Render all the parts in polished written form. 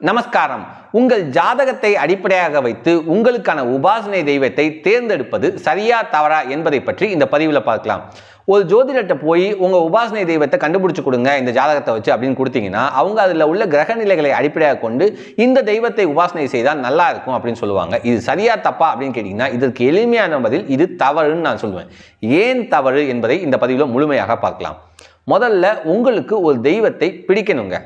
நமஸ்காரம். உங்கள் ஜாதகத்தை அடிப்படையாக வைத்து உங்களுக்கான உபாசனை தெய்வத்தை தேர்ந்தெடுப்பது சரியா தவறா என்பதை பற்றி இந்த பதிவில் பார்க்கலாம். ஒரு ஜோதிடர்கிட்ட போய் உங்கள் உபாசனை தெய்வத்தை கண்டுபிடிச்சு கொடுங்க இந்த ஜாதகத்தை வச்சு அப்படின்னு கொடுத்தீங்கன்னா அவங்க அதில் உள்ள கிரக நிலைகளை அடிப்படையாக கொண்டு இந்த தெய்வத்தை உபாசனை செய்தால் நல்லா இருக்கும் அப்படின்னு சொல்லுவாங்க. இது சரியா தப்பா அப்படின்னு கேட்டிங்கன்னா இதற்கு எளிமையான பதில் இது தவறுன்னு நான் சொல்லுவேன். ஏன் தவறு என்பதை இந்த பதிவில் முழுமையாக பார்க்கலாம். முதல்ல உங்களுக்கு ஒரு தெய்வத்தை பிடிக்கணுங்க,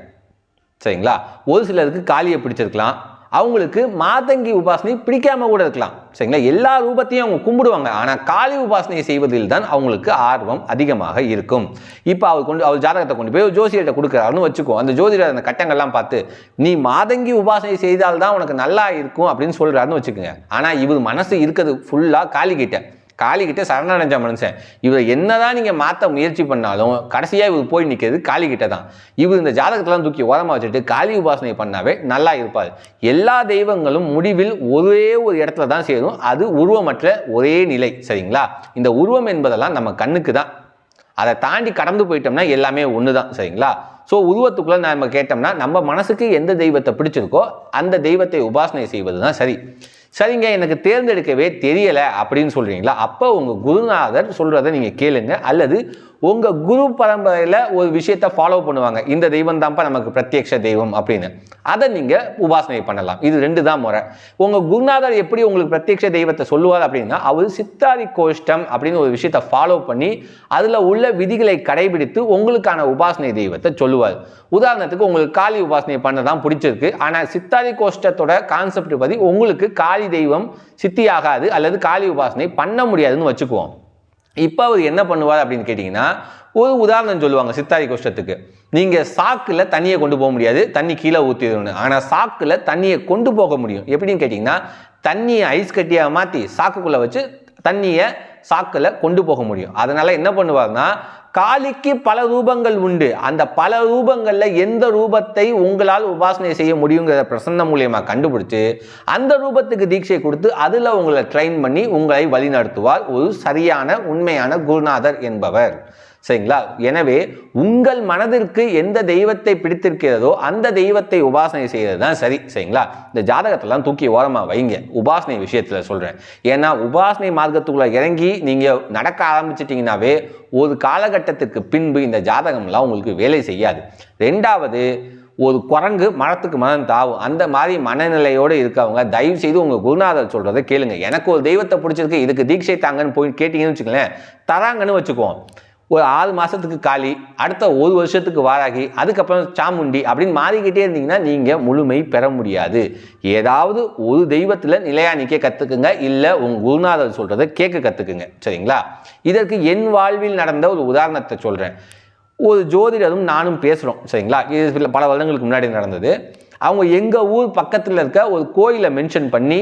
சரிங்களா? ஒரு சிலருக்கு காளியை பிடிச்சிருக்கலாம், அவங்களுக்கு மாதங்கி உபாசனை பிடிக்காம கூட இருக்கலாம், சரிங்களா? எல்லா ரூபத்தையும் அவங்க கும்பிடுவாங்க, ஆனால் காளி உபாசனை செய்வதில் தான் அவங்களுக்கு ஆர்வம் அதிகமாக இருக்கும். இப்போ அவர் ஜாதகத்தை கொண்டு போய் ஜோசியர்கிட்ட கொடுக்குறாருன்னு வச்சுக்கோ. அந்த ஜோதிடர் அந்த கட்டங்கள்லாம் பார்த்து நீ மாதங்கி உபாசனை செய்தால்தான் உனக்கு நல்லா இருக்கும் அப்படின்னு சொல்றாருன்னு வச்சுக்கோங்க. ஆனால் இவர் மனசு இருக்கிறது ஃபுல்லாக காளிகிட்ட சரணடைஞ்ச மனுஷன். இவர் என்னதான் நீங்கள் மாற்ற முயற்சி பண்ணாலும் கடைசியாக இவர் போய் நிற்கிறது காளிகிட்ட தான். இவர் இந்த ஜாதகத்தெல்லாம் தூக்கி ஓரமாக வச்சுட்டு காளி உபாசனை பண்ணாவே நல்லா இருப்பார். எல்லா தெய்வங்களும் முடிவில் ஒரே ஒரு இடத்துல தான் சேரும், அது உருவமற்ற ஒரே நிலை, சரிங்களா? இந்த உருவம் என்பதெல்லாம் நம்ம கண்ணுக்கு தான், அதை தாண்டி கடந்து போயிட்டோம்னா எல்லாமே ஒன்று தான், சரிங்களா? ஸோ உருவத்துக்குள்ளே நம்ம கேட்டோம்னா நம்ம மனசுக்கு எந்த தெய்வத்தை பிடிச்சிருக்கோ அந்த தெய்வத்தை உபாசனை செய்வது தான் சரி. சரிங்க, எனக்கு தேர்ந்தெடுக்கவே தெரியலை அப்படின்னு சொல்கிறீங்களா? அப்போ உங்கள் குருநாதர் சொல்கிறத நீங்கள் கேளுங்க, அல்லது உங்கள் குரு பரம்பரையில் ஒரு விஷயத்தை ஃபாலோ பண்ணுவாங்க, இந்த தெய்வம் தான்ப்பா நமக்கு பிரத்யக்ஷ தெய்வம் அப்படின்னு, அதை நீங்கள் உபாசனை பண்ணலாம். இது ரெண்டு தான் முறை. உங்கள் குருநாதர் எப்படி உங்களுக்கு பிரத்யக்ஷ தெய்வத்தை சொல்லுவார் அப்படின்னா அவர் சித்தாரி கோஷ்டம் அப்படின்னு ஒரு விஷயத்தை ஃபாலோ பண்ணி அதில் உள்ள விதிகளை கடைபிடித்து உங்களுக்கான உபாசனை தெய்வத்தை சொல்லுவார். உதாரணத்துக்கு உங்களுக்கு காளி உபாசனை பண்ண தான் பிடிச்சிருக்கு, ஆனால் சித்தாரி கோஷ்டத்தோட கான்செப்ட் பற்றி உங்களுக்கு காளி தெய்வம் சித்தியாகாது அல்லது காளி உபாசனை பண்ண முடியாதுன்னு வச்சுக்குவோம். இப்போ அவர் என்ன பண்ணுவார் அப்படின்னு கேட்டிங்கன்னா ஒரு உதாரணம் சொல்லுவாங்க. சித்தாரி கோஷ்டத்துக்கு நீங்கள் சாக்கில் தண்ணியை கொண்டு போக முடியாது, தண்ணி கீழே ஊற்றிடணும். ஆனால் சாக்கில் தண்ணியை கொண்டு போக முடியும். எப்படின்னு கேட்டிங்கன்னா தண்ணியை ஐஸ் கட்டியாக மாற்றி சாக்குக்குள்ளே வச்சு தண்ணியை சாக்கில் கொண்டு போக முடியும். அதனால் என்ன பண்ணுவார்னா காளிக்கு பல ரூபங்கள் உண்டு, அந்த பல ரூபங்களில் எந்த ரூபத்தை உங்களால் உபாசனை செய்ய முடியுங்கிற பிரசன்னம் மூலியமாக கண்டுபிடிச்சு அந்த ரூபத்துக்கு தீட்சை கொடுத்து அதில் உங்களை ட்ரெயின் பண்ணி உங்களை வழிநடத்துவார் ஒரு சரியான உண்மையான குருநாதர் என்பவர், சரிங்களா? எனவே உங்கள் மனதிற்கு எந்த தெய்வத்தை பிடித்திருக்கிறதோ அந்த தெய்வத்தை உபாசனை செய்கிறது தான் சரி, சரிங்களா? இந்த ஜாதகத்தெல்லாம் தூக்கி ஓரமாக வைங்க உபாசனை விஷயத்தில் சொல்கிறேன். ஏன்னா உபாசனை மார்க்கத்துக்குள்ளே இறங்கி நீங்கள் நடக்க ஆரம்பிச்சிட்டிங்கனாவே ஒரு காலகட்டத்திற்கு பின்பு இந்த ஜாதகம்லாம் உங்களுக்கு வேலை செய்யாது. ரெண்டாவது, ஒரு குரங்கு மரத்துக்கு மரம் தாவும், அந்த மாதிரி மனநிலையோடு இருக்கவங்க தயவு செய்து உங்கள் குருநாதர் சொல்கிறத கேளுங்க. எனக்கு ஒரு தெய்வத்தை பிடிச்சிருக்கு, இதுக்கு தீட்சை தாங்கன்னு போய் கேட்டிங்கன்னு வச்சுக்கலேன், தராங்கன்னு வச்சுக்குவோம். ஒரு 6 மாதத்துக்கு காளி, அடுத்த 1 வருஷத்துக்கு வாராகி, அதுக்கப்புறம் சாமுண்டி அப்படின்னு மாறிக்கிட்டே இருந்தீங்கன்னா நீங்கள் முழுமை பெற முடியாது. ஏதாவது ஒரு தெய்வத்தில் நிலையாக நிற்க கற்றுக்குங்க, இல்லை உங்கள் குருநாதர் சொல்கிறத கேட்க கற்றுக்குங்க, சரிங்களா? இதற்கு என் வாழ்வில் நடந்த ஒரு உதாரணத்தை சொல்கிறேன். ஒரு ஜோதிடரும் நானும் பேசுகிறோம், சரிங்களா? இது பல வருடங்களுக்கு முன்னாடி நடந்தது. அவங்க எங்கள் ஊர் பக்கத்தில் இருக்க ஒரு கோயிலை மென்ஷன் பண்ணி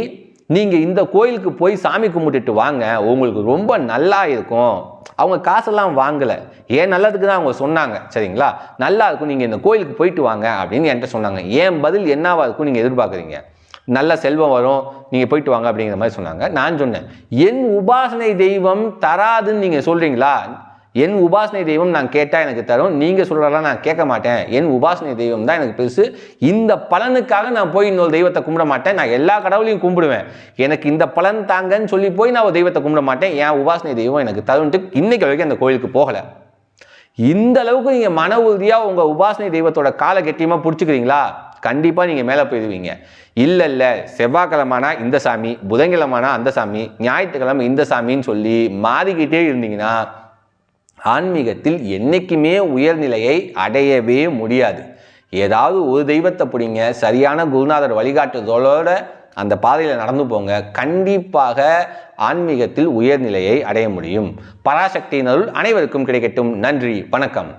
நீங்கள் இந்த கோயிலுக்கு போய் சாமி கும்பிட்டுட்டு வாங்க, உங்களுக்கு ரொம்ப நல்லா இருக்கும். அவங்க காசெல்லாம் வாங்கலை, ஏன் நல்லதுக்கு தான் அவங்க சொன்னாங்க, சரிங்களா? நல்லா இருக்கும், நீங்கள் இந்த கோயிலுக்கு போயிட்டு வாங்க அப்படின்னு என்கிட்ட சொன்னாங்க. ஏன் பதில் என்னவா இருக்கும் நீங்கள் எதிர்பார்க்குறீங்க? நல்ல செல்வம் வரும், நீங்கள் போயிட்டு வாங்க அப்படிங்கிற மாதிரி சொன்னாங்க. நான் சொன்னேன், என் உபாசனை தெய்வம் தராதுன்னு நீங்கள் சொல்கிறீங்களா? என் உபாசனை தெய்வம் நான் கேட்டால் எனக்கு தரும், நீங்கள் சொல்கிறலாம் நான் கேட்க மாட்டேன். என் உபாசனை தெய்வம் தான் எனக்கு பெருசு. இந்த பலனுக்காக நான் போய் இன்னொரு தெய்வத்தை கும்பிட மாட்டேன். நான் எல்லா கடவுளையும் கும்பிடுவேன், எனக்கு இந்த பலன் தாங்கன்னு சொல்லி போய் நான் ஒரு தெய்வத்தை கும்பிட மாட்டேன். என் உபாசனை தெய்வம் எனக்கு தருன்ட்டு இன்னைக்கு வரைக்கும் அந்த கோயிலுக்கு போகலை. இந்த அளவுக்கு நீங்கள் மன உறுதியாக உங்கள் உபாசனை தெய்வத்தோட காலை கெட்டியமாக பிடிச்சிக்கிறீங்களா? கண்டிப்பாக நீங்கள் மேலே போயிடுவீங்க. இல்லை செவ்வாய்க்கிழமானா இந்த சாமி, புதன்கிழமானா அந்த சாமி, ஞாயிற்றுக்கிழமை இந்த சாமின்னு சொல்லி மாறிக்கிட்டே இருந்தீங்கன்னா ஆன்மீகத்தில் என்றைக்குமே உயர்நிலையை அடையவே முடியாது. ஏதாவது ஒரு தெய்வத்தை பிடிங்க, சரியான குருநாதர் வழிகாட்டுதலோட அந்த பாதையில் நடந்து போங்க, கண்டிப்பாக ஆன்மீகத்தில் உயர்நிலையை அடைய முடியும். பராசக்தியினருள் அனைவருக்கும் கிடைக்கட்டும். நன்றி, வணக்கம்.